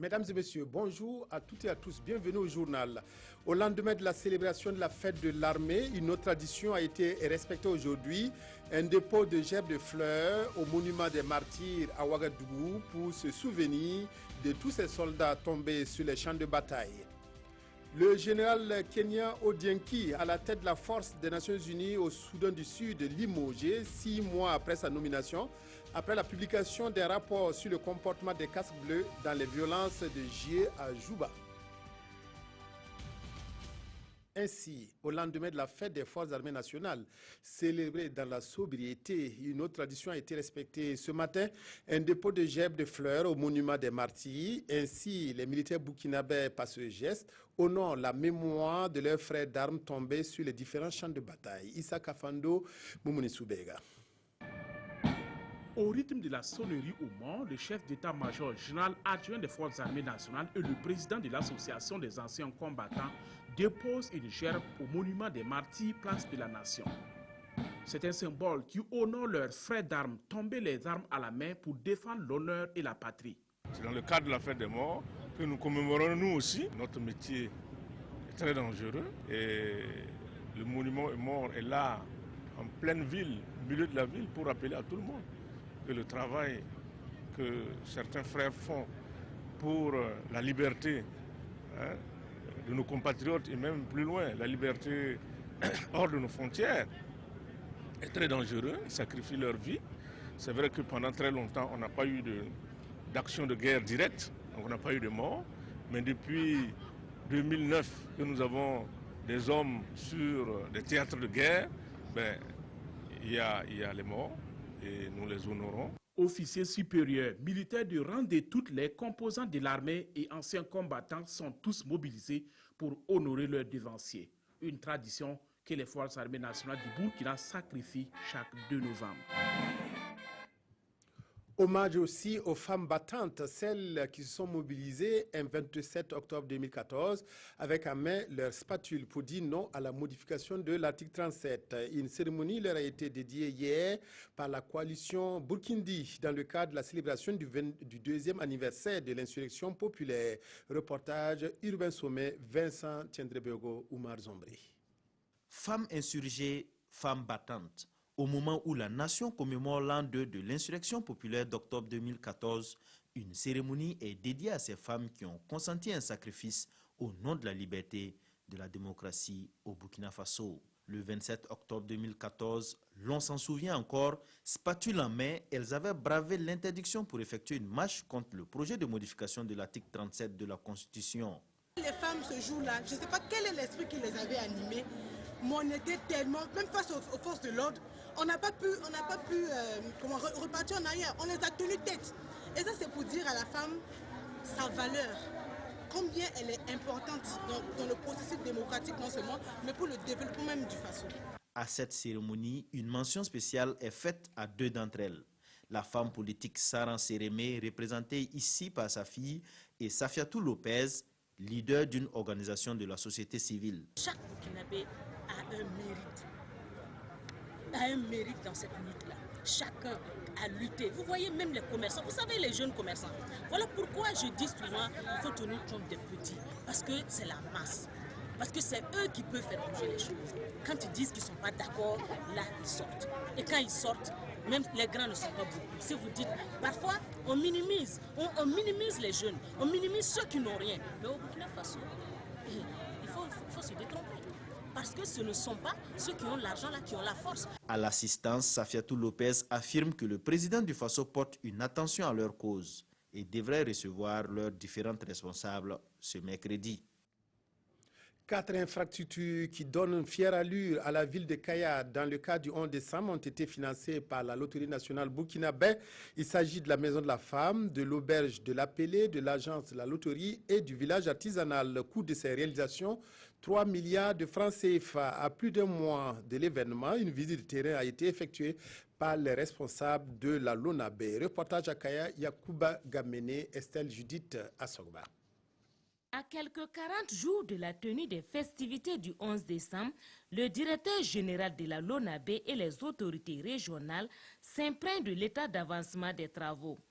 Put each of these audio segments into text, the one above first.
Mesdames et messieurs, bonjour à toutes et à tous. Bienvenue au journal. Au lendemain de la célébration de la fête de l'armée, une autre tradition a été respectée aujourd'hui. Un dépôt de gerbes de fleurs au monument des martyrs à Ouagadougou pour se souvenir de tous ces soldats tombés sur les champs de bataille. Le général kenyan Odienki, à la tête de la force des Nations Unies au Soudan du Sud, limogé 6 mois après sa nomination, après la publication des rapports sur le comportement des casques bleus dans les violences de juillet à Juba. Ainsi, au lendemain de la fête des forces armées nationales, célébrée dans la sobriété, une autre tradition a été respectée ce matin, un dépôt de gerbes de fleurs au monument des martyrs. Ainsi, les militaires burkinabés, par ce geste, honorent la mémoire de leurs frères d'armes tombés sur les différents champs de bataille. Issa Kafando, Moumouni Soubega. Au rythme de la sonnerie au Mans, le chef d'état-major général adjoint des forces armées nationales et le président de l'association des anciens combattants déposent une gerbe au monument des martyrs, place de la Nation. C'est un symbole qui honore leurs frères d'armes tombés les armes à la main pour défendre l'honneur et la patrie. C'est dans le cadre de la fête des morts que nous commémorons nous aussi. Notre métier est très dangereux et le monument est mort est là, en pleine ville, au milieu de la ville, pour rappeler à tout le monde que le travail que certains frères font pour la liberté de nos compatriotes et même plus loin, la liberté hors de nos frontières, est très dangereux. Ils sacrifient leur vie. C'est vrai que pendant très longtemps, on n'a pas eu d'action de guerre directe, donc on n'a pas eu de morts. Mais depuis 2009 que nous avons des hommes sur des théâtres de guerre, il y a les morts. Et nous les honorons. Officiers supérieurs, militaires de rang de toutes les composantes de l'armée et anciens combattants sont tous mobilisés pour honorer leurs devanciers. Une tradition que les forces armées nationales du Burkina sacrifient chaque 2 novembre. Hommage aussi aux femmes battantes, celles qui se sont mobilisées un 27 octobre 2014 avec à main leur spatule pour dire non à la modification de l'article 37. Une cérémonie leur a été dédiée hier par la coalition Burkindi dans le cadre de la célébration du 2e anniversaire de l'insurrection populaire. Reportage Urbain Sommet, Vincent Tiendrebego, Oumar Zombri. Femmes insurgées, femmes battantes. Au moment où la nation commémore l'an 2 de l'insurrection populaire d'octobre 2014, une cérémonie est dédiée à ces femmes qui ont consenti un sacrifice au nom de la liberté, de la démocratie au Burkina Faso. Le 27 octobre 2014, l'on s'en souvient encore, spatule en main, elles avaient bravé l'interdiction pour effectuer une marche contre le projet de modification de l'article 37 de la Constitution. Les femmes ce jour-là, je ne sais pas quel est l'esprit qui les avait animées, mais on était tellement, même face aux forces de l'ordre, on n'a pas pu repartir en arrière, on les a tenues tête. Et ça c'est pour dire à la femme sa valeur, combien elle est importante dans le processus démocratique non seulement, mais pour le développement même du Faso. À cette cérémonie, une mention spéciale est faite à 2 d'entre elles. La femme politique Saran Sérémé, représentée ici par sa fille, et Safiatou Lopez, leader d'une organisation de la société civile. Chaque Burkinabé a un mérite dans cette lutte-là. Chacun a lutté. Vous voyez même les commerçants, vous savez les jeunes commerçants. Voilà pourquoi je dis souvent qu'il faut tenir compte des petits. Parce que c'est la masse. Parce que c'est eux qui peuvent faire bouger les choses. Quand ils disent qu'ils ne sont pas d'accord, là ils sortent. Et quand ils sortent, même les grands ne sont pas beaucoup. Si vous dites, parfois on minimise les jeunes, on minimise ceux qui n'ont rien. Mais au Burkina Faso, il faut se détromper. Parce que ce ne sont pas ceux qui ont l'argent là qui ont la force. À l'assistance, Safiatou Lopez affirme que le président du Faso porte une attention à leur cause et devrait recevoir leurs différentes responsables ce mercredi. 4 infrastructures qui donnent une fière allure à la ville de Kaya dans le cadre du 11 décembre ont été financées par la Loterie nationale burkinabé. Il s'agit de la Maison de la Femme, de l'Auberge de l'Appelé, de l'Agence de la Loterie et du village artisanal. Le coût de ces réalisations, 3 milliards de francs CFA. À plus d'un mois de l'événement, une visite de terrain a été effectuée par les responsables de la LONABé. Reportage à Kaya, Yacouba Gamene, Estelle Judith Assogba. À quelques 40 jours de la tenue des festivités du 11 décembre, le directeur général de la LONABé et les autorités régionales s'imprègnent de l'état d'avancement des travaux.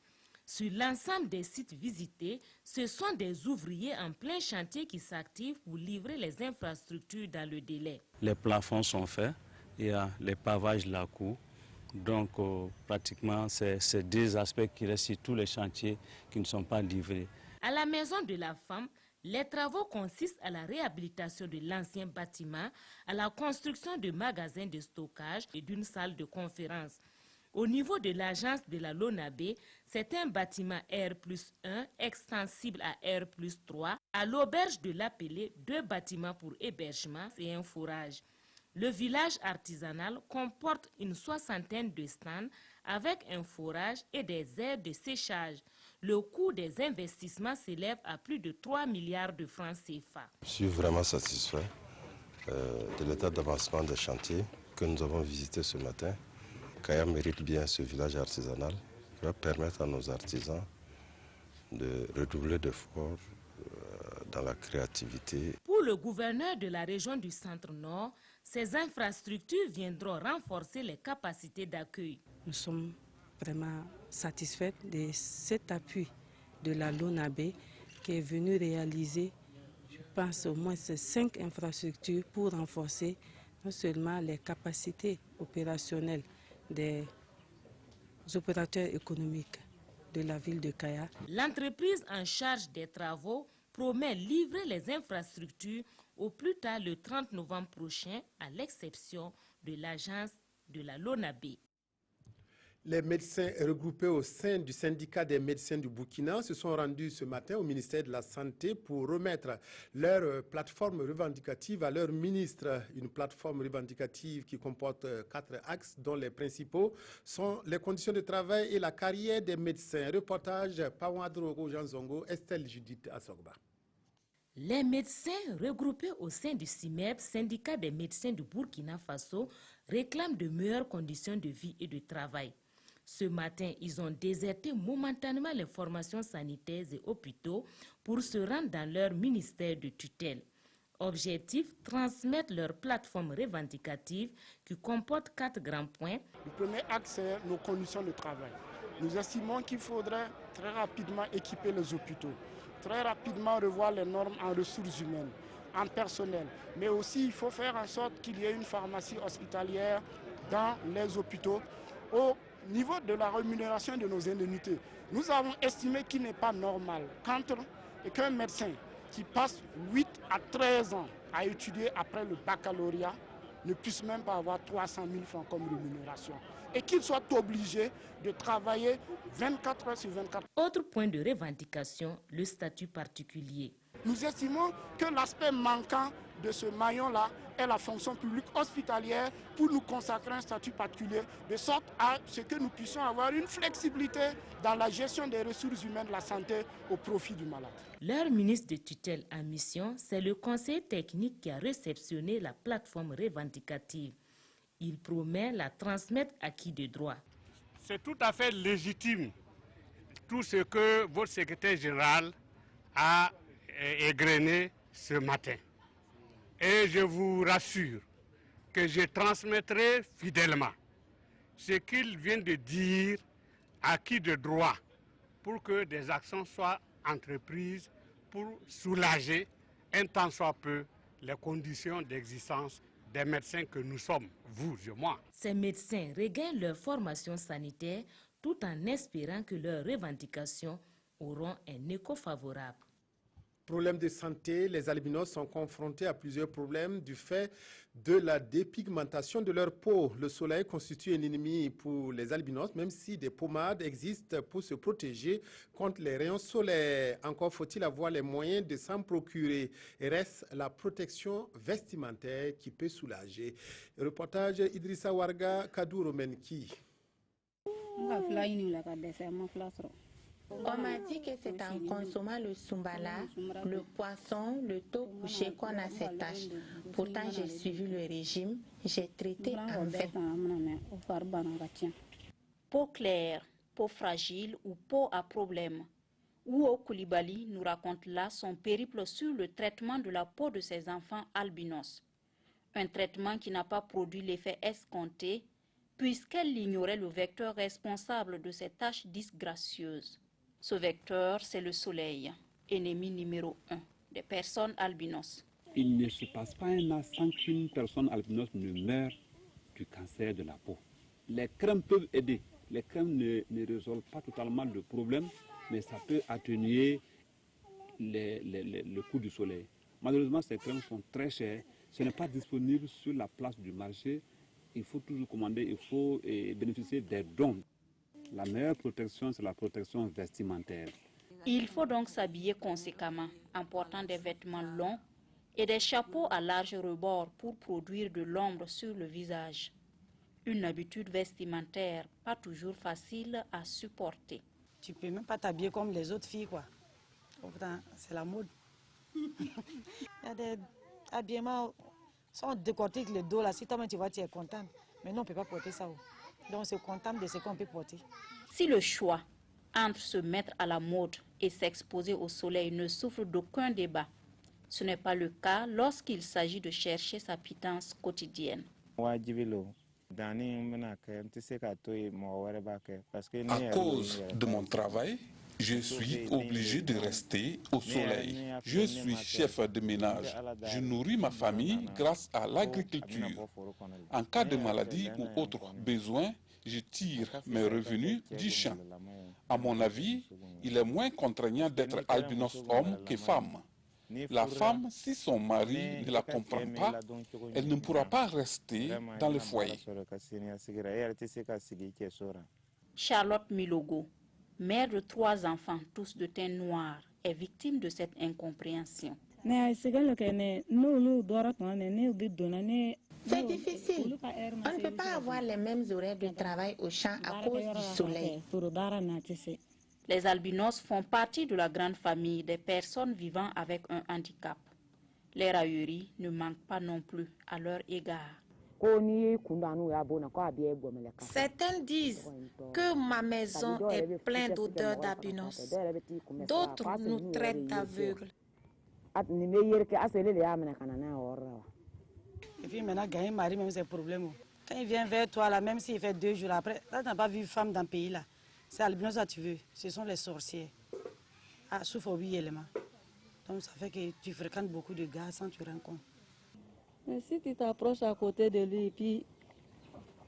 Sur l'ensemble des sites visités, ce sont des ouvriers en plein chantier qui s'activent pour livrer les infrastructures dans le délai. Les plafonds sont faits, il y a les pavages de la cour. Donc pratiquement, c'est deux aspects qui restent sur tous les chantiers qui ne sont pas livrés. À la Maison de la Femme, les travaux consistent à la réhabilitation de l'ancien bâtiment, à la construction de magasins de stockage et d'une salle de conférence. Au niveau de l'agence de la Lonabé, c'est un bâtiment R+1 extensible à R+3. À l'auberge de l'Appelé, 2 bâtiments pour hébergement et un forage. Le village artisanal comporte une 60aine de stands avec un forage et des aires de séchage. Le coût des investissements s'élève à plus de 3 milliards de francs CFA. Je suis vraiment satisfait de l'état d'avancement des chantiers que nous avons visités ce matin. Kaya mérite bien ce village artisanal qui va permettre à nos artisans de redoubler d'efforts dans la créativité. Pour le gouverneur de la région du Centre-Nord, ces infrastructures viendront renforcer les capacités d'accueil. Nous sommes vraiment satisfaits de cet appui de la Lonabé qui est venu réaliser, je pense, au moins ces 5 infrastructures pour renforcer non seulement les capacités opérationnelles des opérateurs économiques de la ville de Kaya. L'entreprise en charge des travaux promet livrer les infrastructures au plus tard le 30 novembre prochain, à l'exception de l'agence de la Lonabé. Les médecins regroupés au sein du syndicat des médecins du Burkina se sont rendus ce matin au ministère de la Santé pour remettre leur plateforme revendicative à leur ministre. Une plateforme revendicative qui comporte 4 axes dont les principaux sont les conditions de travail et la carrière des médecins. Reportage Pawadro Janzongo, Estelle Judith Assogba. Les médecins regroupés au sein du CIMEB, syndicat des médecins du Burkina Faso, réclament de meilleures conditions de vie et de travail. Ce matin, ils ont déserté momentanément les formations sanitaires et hôpitaux pour se rendre dans leur ministère de tutelle. Objectif, transmettre leur plateforme revendicative qui comporte 4 grands points. Le premier axe, c'est nos conditions de travail. Nous estimons qu'il faudrait très rapidement équiper les hôpitaux, très rapidement revoir les normes en ressources humaines, en personnel. Mais aussi, il faut faire en sorte qu'il y ait une pharmacie hospitalière dans les hôpitaux. Au niveau de la rémunération de nos indemnités, nous avons estimé qu'il n'est pas normal qu'un médecin qui passe 8 à 13 ans à étudier après le baccalauréat ne puisse même pas avoir 300 000 francs comme rémunération et qu'il soit obligé de travailler 24 heures sur 24. Autre point de revendication, le statut particulier. Nous estimons que l'aspect manquant de ce maillon-là est la fonction publique hospitalière pour nous consacrer un statut particulier, de sorte à ce que nous puissions avoir une flexibilité dans la gestion des ressources humaines de la santé au profit du malade. Leur ministre de tutelle en mission, c'est le conseil technique qui a réceptionné la plateforme revendicative. Il promet la transmettre à qui de droit. C'est tout à fait légitime tout ce que votre secrétaire général a égrené ce matin. Et je vous rassure que je transmettrai fidèlement ce qu'il vient de dire à qui de droit pour que des actions soient entreprises pour soulager un tant soit peu les conditions d'existence des médecins que nous sommes, vous et moi. Ces médecins regagnent leur formation sanitaire tout en espérant que leurs revendications auront un écho favorable. Problèmes de santé, les albinos sont confrontés à plusieurs problèmes du fait de la dépigmentation de leur peau. Le soleil constitue un ennemi pour les albinos, même si des pommades existent pour se protéger contre les rayons solaires. Encore faut-il avoir les moyens de s'en procurer. Et reste la protection vestimentaire qui peut soulager. Reportage Idrissa Warga, Kadouro Menki. On m'a dit que c'est en consommant le sumbala, le poisson, le taux couché qu'on a cette tâche. Pourtant, j'ai suivi le régime, j'ai traité en vain. Peau claire, peau fragile ou peau à problème. Ouo Koulibaly nous raconte là son périple sur le traitement de la peau de ses enfants albinos. Un traitement qui n'a pas produit l'effet escompté puisqu'elle ignorait le vecteur responsable de ces taches disgracieuses. Ce vecteur, c'est le soleil, ennemi numéro 1 des personnes albinos. Il ne se passe pas un an sans qu'une personne albinos ne meure du cancer de la peau. Les crèmes peuvent aider. Les crèmes ne résolvent pas totalement le problème, mais ça peut atténuer le coût du soleil. Malheureusement, ces crèmes sont très chères. Ce n'est pas disponible sur la place du marché. Il faut toujours commander, il faut bénéficier des dons. La meilleure protection, c'est la protection vestimentaire. Il faut donc s'habiller conséquemment en portant des vêtements longs et des chapeaux à large rebord pour produire de l'ombre sur le visage. Une habitude vestimentaire pas toujours facile à supporter. Tu peux même pas t'habiller comme les autres filles, quoi. C'est la mode. Il y a des habillements, si on décortique le dos là, si toi-même tu vois, tu es contente. Mais non, on ne peut pas porter ça. Donc on se contente de ce qu'on peut porter. Si le choix entre se mettre à la mode et s'exposer au soleil ne souffre d'aucun débat, ce n'est pas le cas lorsqu'il s'agit de chercher sa pitance quotidienne. À cause de mon travail, je suis obligé de rester au soleil. Je suis chef de ménage. Je nourris ma famille grâce à l'agriculture. En cas de maladie ou autre besoin, je tire mes revenus du champ. À mon avis, il est moins contraignant d'être albinos homme que femme. La femme, si son mari ne la comprend pas, elle ne pourra pas rester dans le foyer. Charlotte Milogo, mère de 3 enfants, tous de teint noir, est victime de cette incompréhension. C'est difficile. On ne peut pas avoir les mêmes horaires de travail au champ à cause du soleil. Les albinos font partie de la grande famille des personnes vivant avec un handicap. Les railleries ne manquent pas non plus à leur égard. Certains disent que ma maison est pleine d'odeurs d'albinos. D'autres nous traitent d'aveugles. Et puis maintenant, gagner mari, même c'est un problème. Quand il vient vers toi, là, même s'il fait 2 jours après, là, tu n'as pas vu femme dans le pays, là. C'est albinos ça tu veux. Ce sont les sorciers. Ah, sauf au 8 éléments. Donc ça fait que tu fréquentes beaucoup de gars sans te rendre compte. Mais si tu t'approches à côté de lui et puis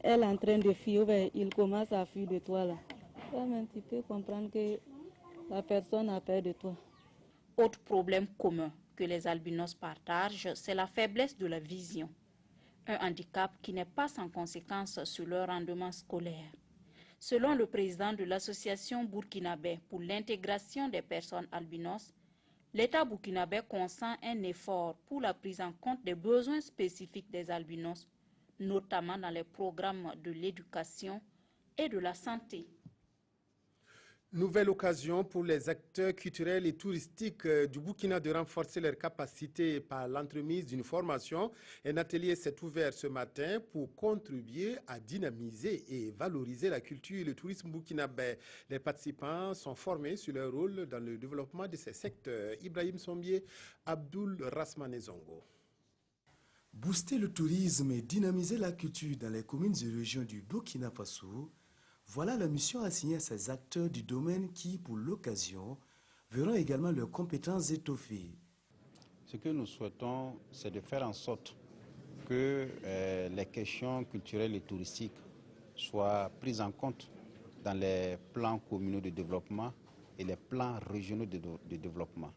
elle est en train de fuir, il commence à fuir de toi là. Même tu peux comprendre que la personne a peur de toi. Autre problème commun que les albinos partagent, c'est la faiblesse de la vision. Un handicap qui n'est pas sans conséquence sur leur rendement scolaire. Selon le président de l'association burkinabé pour l'intégration des personnes albinos, l'État burkinabé consent un effort pour la prise en compte des besoins spécifiques des albinos, notamment dans les programmes de l'éducation et de la santé. Nouvelle occasion pour les acteurs culturels et touristiques du Burkina de renforcer leurs capacités par l'entremise d'une formation. Un atelier s'est ouvert ce matin pour contribuer à dynamiser et valoriser la culture et le tourisme burkinabé. Les participants sont formés sur leur rôle dans le développement de ces secteurs. Ibrahim Sombier, Abdul Rasmane Zongo. Booster le tourisme et dynamiser la culture dans les communes et régions du Burkina Faso, voilà la mission assignée à ces acteurs du domaine qui, pour l'occasion, verront également leurs compétences étoffées. Ce que nous souhaitons, c'est de faire en sorte que les questions culturelles et touristiques soient prises en compte dans les plans communaux de développement et les plans régionaux de développement.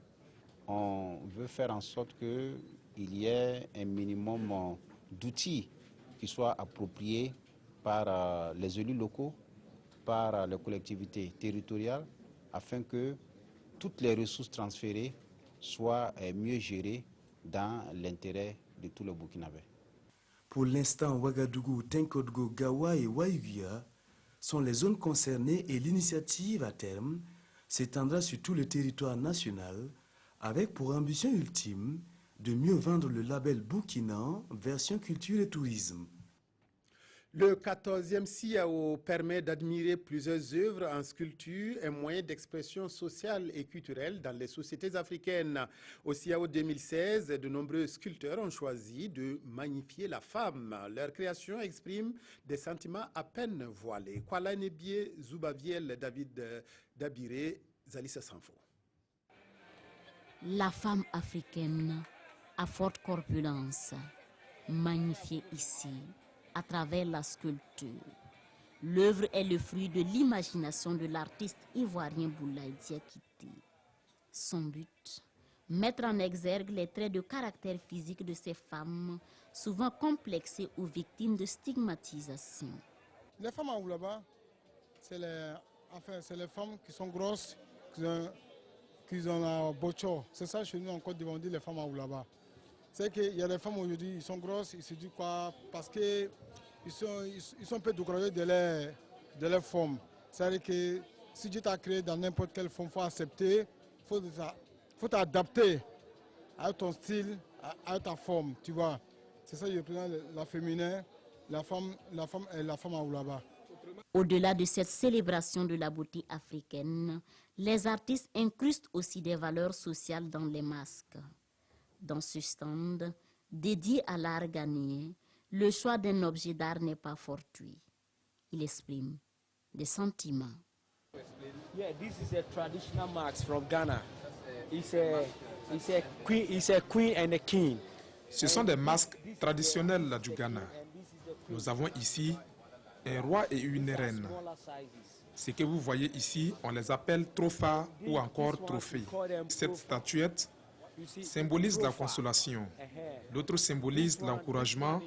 On veut faire en sorte qu'il y ait un minimum d'outils qui soient appropriés par les élus locaux, par les collectivités territoriales, afin que toutes les ressources transférées soient mieux gérées dans l'intérêt de tout le Burkinabé. Pour l'instant, Ouagadougou, Tenkodgo, Gawa et Waïvia sont les zones concernées et l'initiative à terme s'étendra sur tout le territoire national avec pour ambition ultime de mieux vendre le label Burkinan version culture et tourisme. Le 14e CIAO permet d'admirer plusieurs œuvres en sculpture, un moyen d'expression sociale et culturelle dans les sociétés africaines. Au CIAO 2016, de nombreux sculpteurs ont choisi de magnifier la femme. Leur création exprime des sentiments à peine voilés. Kwala Nebie, Zoubaviel, David Dabiré Zalissa Sanfo. La femme africaine à forte corpulence, magnifiée ici à travers la sculpture. L'œuvre est le fruit de l'imagination de l'artiste ivoirien Boulaye Diakité. Son but, mettre en exergue les traits de caractère physique de ces femmes, souvent complexées ou victimes de stigmatisation. Les femmes à Oulaba, c'est les femmes qui sont grosses, qui ont la bocho. C'est ça chez nous en Côte d'Ivoire, on dit les femmes à Oulaba. C'est qu'il y a des femmes aujourd'hui, ils sont grosses, ils se disent quoi? Parce qu'ils sont un peu découragés de leur forme. C'est-à-dire que si Dieu t'a créé dans n'importe quelle forme, il faut accepter, il faut t'adapter à ton style, à ta forme, tu vois. C'est ça qui représente la féminin, la femme et la femme à Oulaba. Au-delà de cette célébration de la beauté africaine, les artistes incrustent aussi des valeurs sociales dans les masques. Dans ce stand, dédié à l'art ghanéen, le choix d'un objet d'art n'est pas fortuit. Il exprime des sentiments. Yeah, this is a traditional mask from Ghana. It's a queen and a king. Ce sont des masques traditionnels du Ghana. Nous avons ici un roi et une reine. Ce que vous voyez ici, on les appelle trophas ou encore trophées. Cette statuette symbolise la consolation. L'autre symbolise l'encouragement.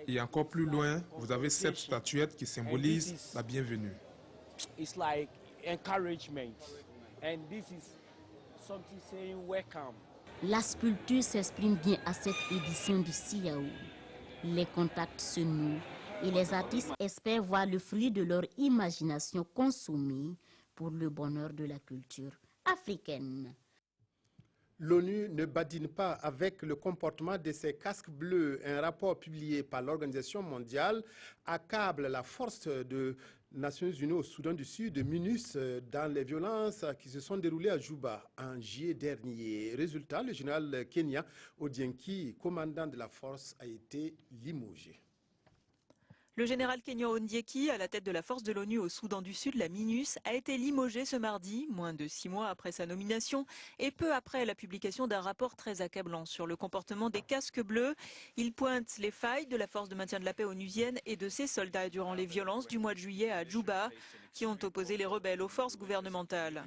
Et encore plus loin, vous avez cette statuette qui symbolise la bienvenue. It's like encouragement. And this is something saying welcome. La sculpture s'exprime bien à cette édition du Siaou. Les contacts se nouent et les artistes espèrent voir le fruit de leur imagination consommée pour le bonheur de la culture africaine. L'ONU ne badine pas avec le comportement de ces casques bleus. Un rapport publié par l'Organisation mondiale accable la force de Nations Unies au Soudan du Sud de MINUS dans les violences qui se sont déroulées à Juba en juillet dernier. Résultat, le général Kenya Odienki, commandant de la force, a été limogé. Le général Kenya Ondieki, à la tête de la force de l'ONU au Soudan du Sud, la MINUS, a été limogé ce mardi, moins de 6 mois après sa nomination, et peu après la publication d'un rapport très accablant sur le comportement des casques bleus. Il pointe les failles de la force de maintien de la paix onusienne et de ses soldats durant les violences du mois de juillet à Juba, qui ont opposé les rebelles aux forces gouvernementales.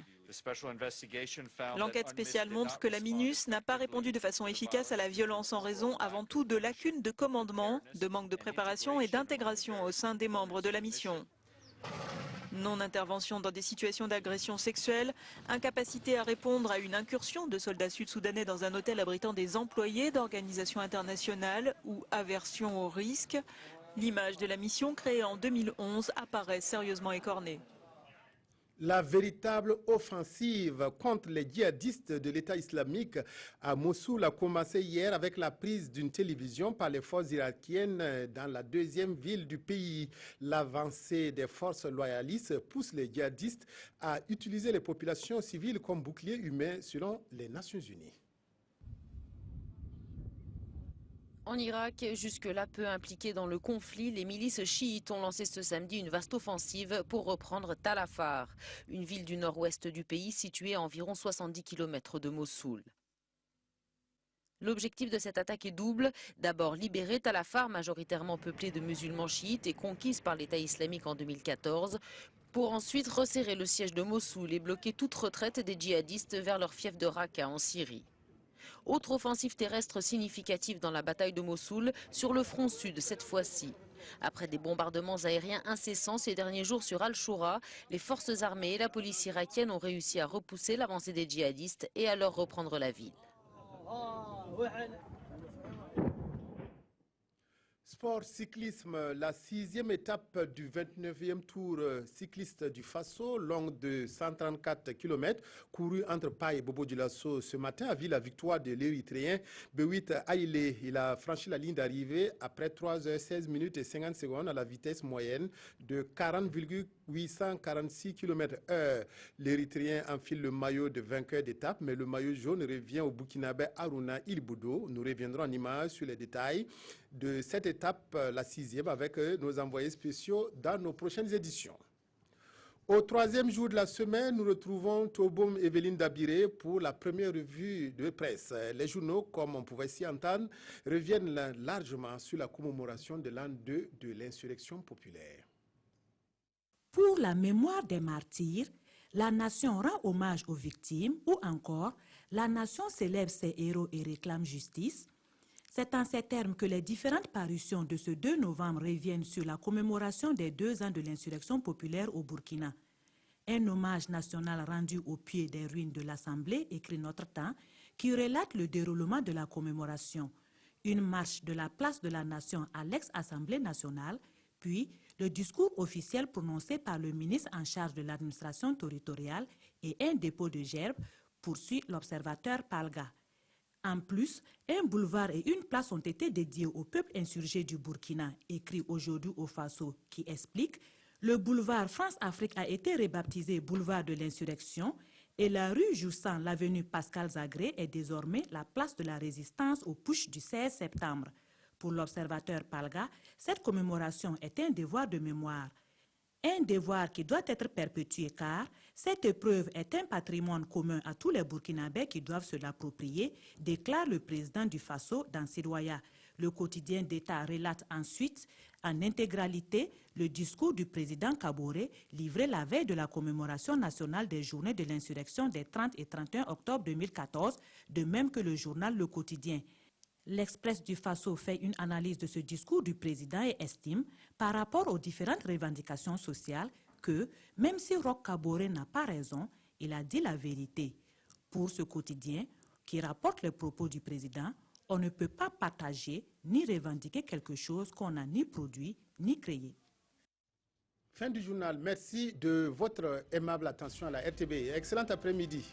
L'enquête spéciale montre que la MINUS n'a pas répondu de façon efficace à la violence en raison avant tout de lacunes de commandement, de manque de préparation et d'intégration au sein des membres de la mission. Non-intervention dans des situations d'agression sexuelle, incapacité à répondre à une incursion de soldats sud-soudanais dans un hôtel abritant des employés d'organisations internationales ou aversion au risque, l'image de la mission créée en 2011 apparaît sérieusement écornée. La véritable offensive contre les djihadistes de l'État islamique à Mossoul a commencé hier avec la prise d'une télévision par les forces irakiennes dans la deuxième ville du pays. L'avancée des forces loyalistes pousse les djihadistes à utiliser les populations civiles comme boucliers humains selon les Nations Unies. En Irak, jusque-là peu impliqués dans le conflit, les milices chiites ont lancé ce samedi une vaste offensive pour reprendre Tal Afar, une ville du nord-ouest du pays située à environ 70 km de Mossoul. L'objectif de cette attaque est double. D'abord libérer Tal Afar, majoritairement peuplée de musulmans chiites et conquise par l'État islamique en 2014, pour ensuite resserrer le siège de Mossoul et bloquer toute retraite des djihadistes vers leur fief de Raqqa en Syrie. Autre offensive terrestre significative dans la bataille de Mossoul, sur le front sud cette fois-ci. Après des bombardements aériens incessants ces derniers jours sur Al-Shoura, les forces armées et la police irakienne ont réussi à repousser l'avancée des djihadistes et à leur reprendre la ville. Sport cyclisme, la 6e étape du 29e tour cycliste du Faso, longue de 134 km, couru entre Paille et Bobo Dioulasso ce matin, a vu la victoire de l'Érythréen Bewit Haïlé. Il a franchi la ligne d'arrivée après 3h16 minutes et 50 secondes à la vitesse moyenne de 40,846 km/h. L'Érythréen enfile le maillot de vainqueur d'étape, mais le maillot jaune revient au Burkinabé Aruna Ilboudo. Nous reviendrons en image sur les détails de cette étape, la 6e, avec nos envoyés spéciaux dans nos prochaines éditions. Au troisième jour de la semaine, nous retrouvons Tobom Evelyne Dabiré pour la première revue de presse. Les journaux, comme on pouvait s'y entendre, reviennent largement sur la commémoration de l'an 2 de l'insurrection populaire. Pour la mémoire des martyrs, la nation rend hommage aux victimes ou encore la nation célèbre ses héros et réclame justice. C'est en ces termes que les différentes parutions de ce 2 novembre reviennent sur la commémoration des 2 ans de l'insurrection populaire au Burkina. Un hommage national rendu au pied des ruines de l'Assemblée, écrit Notre Temps, qui relate le déroulement de la commémoration. Une marche de la place de la Nation à l'ex-Assemblée nationale, puis le discours officiel prononcé par le ministre en charge de l'administration territoriale et un dépôt de gerbes, poursuit l'observateur Palga. En plus, un boulevard et une place ont été dédiés au peuple insurgé du Burkina, écrit aujourd'hui au Faso, qui explique « Le boulevard France-Afrique a été rebaptisé boulevard de l'insurrection et la rue jouissant l'avenue Pascal Zagré est désormais la place de la résistance au putsch du 16 septembre. » Pour l'observateur Palga, cette commémoration est un devoir de mémoire. Un devoir qui doit être perpétué car cette épreuve est un patrimoine commun à tous les Burkinabés qui doivent se l'approprier, déclare le président du Faso dans Sidoya. Le quotidien d'État relate ensuite en intégralité le discours du président Kaboré livré la veille de la commémoration nationale des journées de l'insurrection des 30 et 31 octobre 2014, de même que le journal Le Quotidien. L'Express du Faso fait une analyse de ce discours du président et estime, par rapport aux différentes revendications sociales, que, même si Roch Kaboré n'a pas raison, il a dit la vérité. Pour ce quotidien, qui rapporte les propos du président, on ne peut pas partager ni revendiquer quelque chose qu'on n'a ni produit ni créé. Fin du journal. Merci de votre aimable attention à la RTB. Excellent après-midi.